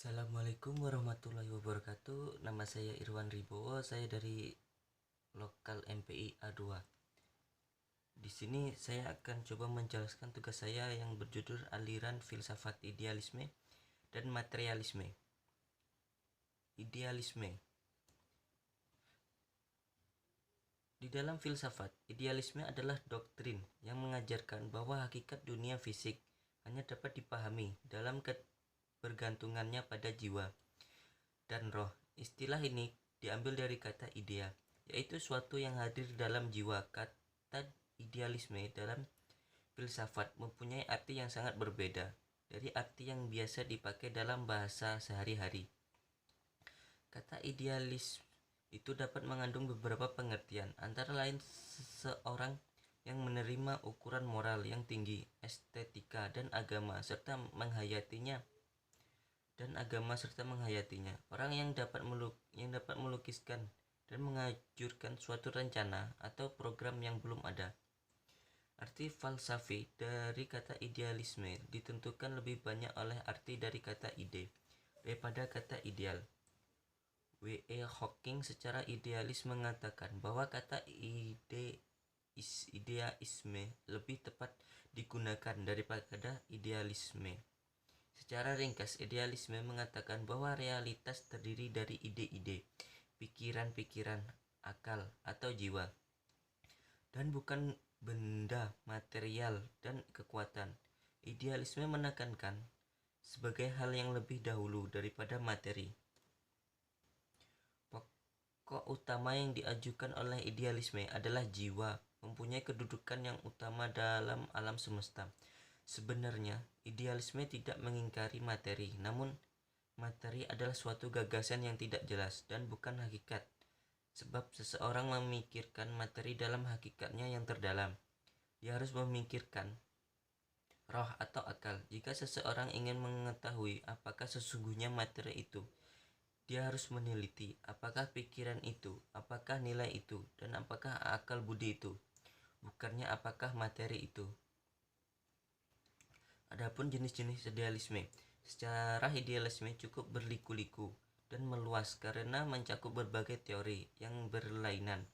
Assalamualaikum warahmatullahi wabarakatuh. Nama saya Irwan Ribowo. Saya dari lokal MPI A2. Di sini saya akan coba menjelaskan tugas saya yang berjudul aliran filsafat idealisme dan materialisme. Idealisme. Di dalam filsafat, idealisme adalah doktrin yang mengajarkan bahwa hakikat dunia fisik hanya dapat dipahami dalam bergantungannya pada jiwa dan roh. Istilah ini diambil dari kata idea, yaitu suatu yang hadir dalam jiwa. Kata idealisme dalam filsafat mempunyai arti yang sangat berbeda dari arti yang biasa dipakai dalam bahasa sehari-hari. Kata idealis itu dapat mengandung beberapa pengertian, antara lain seseorang yang menerima ukuran moral yang tinggi, estetika, dan agama serta menghayatinya. Orang yang dapat melukiskan dan mengajurkan suatu rencana atau program yang belum ada. Arti falsafi dari kata idealisme ditentukan lebih banyak oleh arti dari kata ide daripada kata ideal. W.E. Hawking secara idealis mengatakan bahwa kata idealisme lebih tepat digunakan daripada idealisme. Secara ringkas, idealisme mengatakan bahwa realitas terdiri dari ide-ide, pikiran-pikiran, akal, atau jiwa, dan bukan benda material dan kekuatan. Idealisme menekankan sebagai hal yang lebih dahulu daripada materi. Pokok utama yang diajukan oleh idealisme adalah jiwa mempunyai kedudukan yang utama dalam alam semesta. Sebenarnya, idealisme tidak mengingkari materi, namun materi adalah suatu gagasan yang tidak jelas dan bukan hakikat. Sebab seseorang memikirkan materi dalam hakikatnya yang terdalam. Dia harus memikirkan roh atau akal. Jika seseorang ingin mengetahui apakah sesungguhnya materi itu, dia harus meneliti apakah pikiran itu, apakah nilai itu, dan apakah akal budi itu, bukannya apakah materi itu. Adapun jenis-jenis idealisme, secara idealisme cukup berliku-liku dan meluas karena mencakup berbagai teori yang berlainan.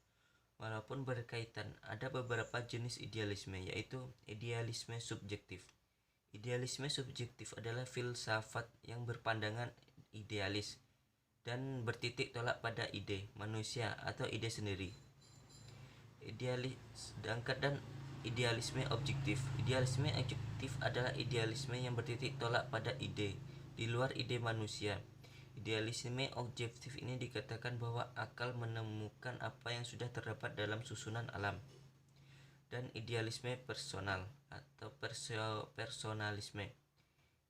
Walaupun berkaitan, ada beberapa jenis idealisme, yaitu idealisme subjektif. Idealisme subjektif adalah filsafat yang berpandangan idealis dan bertitik tolak pada ide manusia atau ide sendiri. Sedangkan idealisme objektif. Idealisme objektif adalah idealisme yang bertitik tolak pada ide di luar ide manusia. Idealisme objektif ini dikatakan bahwa akal menemukan apa yang sudah terdapat dalam susunan alam. Dan idealisme personal atau personalisme.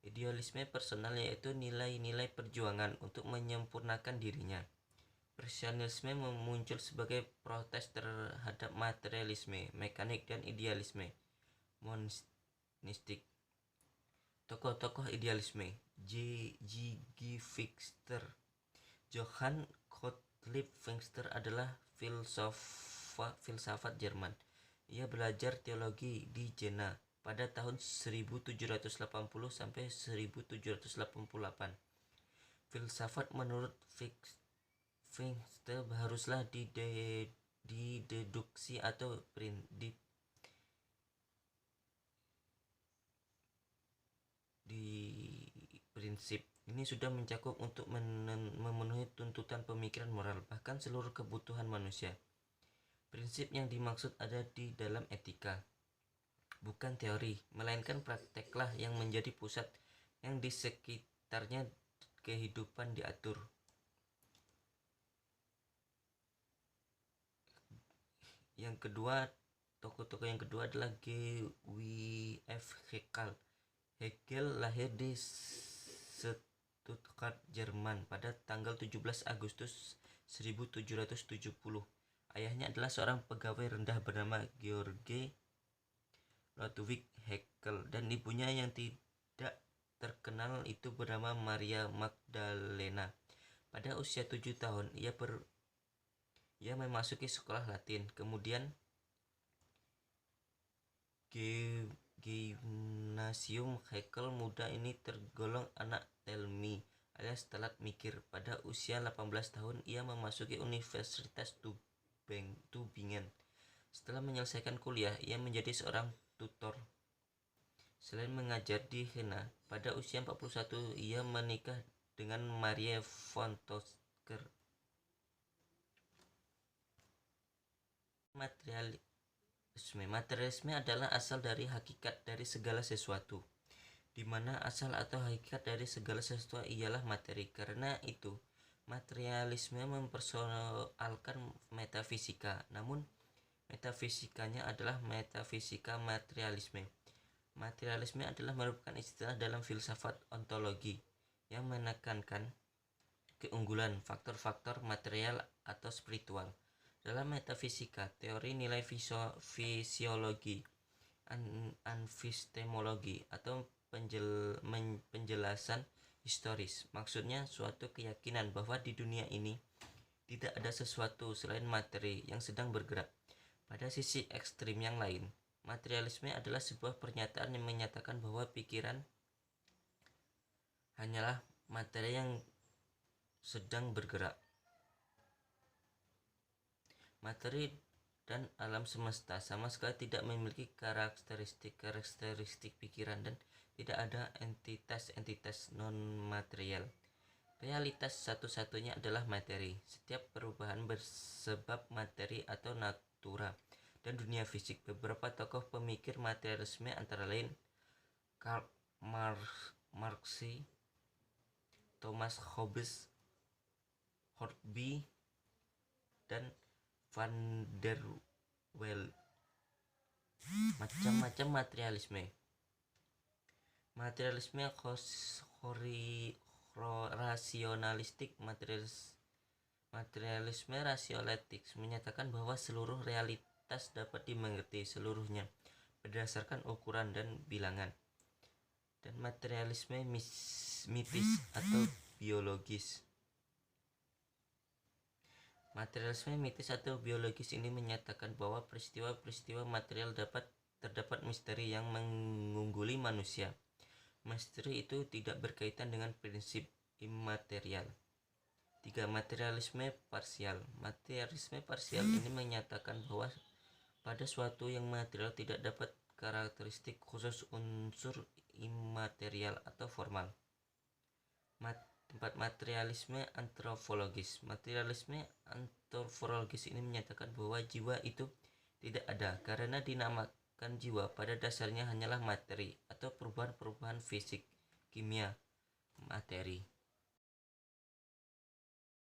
Idealisme personal yaitu nilai-nilai perjuangan untuk menyempurnakan dirinya. Personalisme muncul sebagai protes terhadap materialisme, mekanik, dan idealisme monistik. Tokoh-tokoh idealisme: G. Fichte. Johann Gottlieb Fichte adalah filsafat Jerman. Ia belajar teologi di Jena pada tahun 1780 sampai 1788. Filsafat menurut Fichte haruslah dideduksi atau prinsip. Ini sudah mencakup untuk memenuhi tuntutan pemikiran moral, bahkan seluruh kebutuhan manusia. Prinsip yang dimaksud ada di dalam etika, bukan teori, melainkan prakteklah yang menjadi pusat yang di sekitarnya kehidupan diatur. Tokoh-tokoh yang kedua adalah G.W.F. Hegel. Hegel lahir di Stuttgart, Jerman pada tanggal 17 Agustus 1770. Ayahnya adalah seorang pegawai rendah bernama George Ludwig Hegel dan ibunya yang tidak terkenal itu bernama Maria Magdalena. Pada usia 7 tahun, ia memasuki sekolah Latin. Kemudian Gymnasium. Hegel muda ini tergolong anak Telmi alias telat mikir. Pada usia 18 tahun ia memasuki Universitas Tübingen. Setelah menyelesaikan kuliah, ia menjadi seorang tutor. Selain mengajar di Jena, pada usia 41 ia menikah dengan Marie von Tosker. Materialisme adalah asal dari hakikat dari segala sesuatu, di mana asal atau hakikat dari segala sesuatu ialah materi. Karena itu, materialisme mempersoalkan metafisika, namun metafisikanya adalah metafisika materialisme. Materialisme adalah merupakan istilah dalam filsafat ontologi yang menekankan keunggulan faktor-faktor material atau spiritual. Dalam metafisika, teori nilai fisiologi, anvistemologi, atau penjelasan historis, maksudnya suatu keyakinan bahwa di dunia ini tidak ada sesuatu selain materi yang sedang bergerak. Pada sisi ekstrim yang lain, materialisme adalah sebuah pernyataan yang menyatakan bahwa pikiran hanyalah materi yang sedang bergerak. Materi dan alam semesta sama sekali tidak memiliki karakteristik pikiran dan tidak ada entitas-entitas non-material. Realitas satu-satunya adalah materi. Setiap perubahan bersebab materi atau natura dan dunia fisik. Beberapa tokoh pemikir materialisme antara lain Karl Marx, Thomas Hobbes, Horkhey, dan Van der Waal. Macam-macam materialisme. Materialisme rasionalistik. Materialisme rasionalistik menyatakan bahwa seluruh realitas dapat dimengerti seluruhnya berdasarkan ukuran dan bilangan. Dan materialisme mitis atau biologis. Materialisme mitis atau biologis ini menyatakan bahwa peristiwa-peristiwa material terdapat misteri yang mengungguli manusia. Misteri itu tidak berkaitan dengan prinsip imaterial. 3. Materialisme parsial. Materialisme parsial ini menyatakan bahwa pada suatu yang material tidak dapat karakteristik khusus unsur imaterial atau formal. 4. Materialisme antropologis. Materialisme antropologis ini menyatakan bahwa jiwa itu tidak ada karena dinamakan jiwa pada dasarnya hanyalah materi atau perubahan-perubahan fisik, kimia, materi.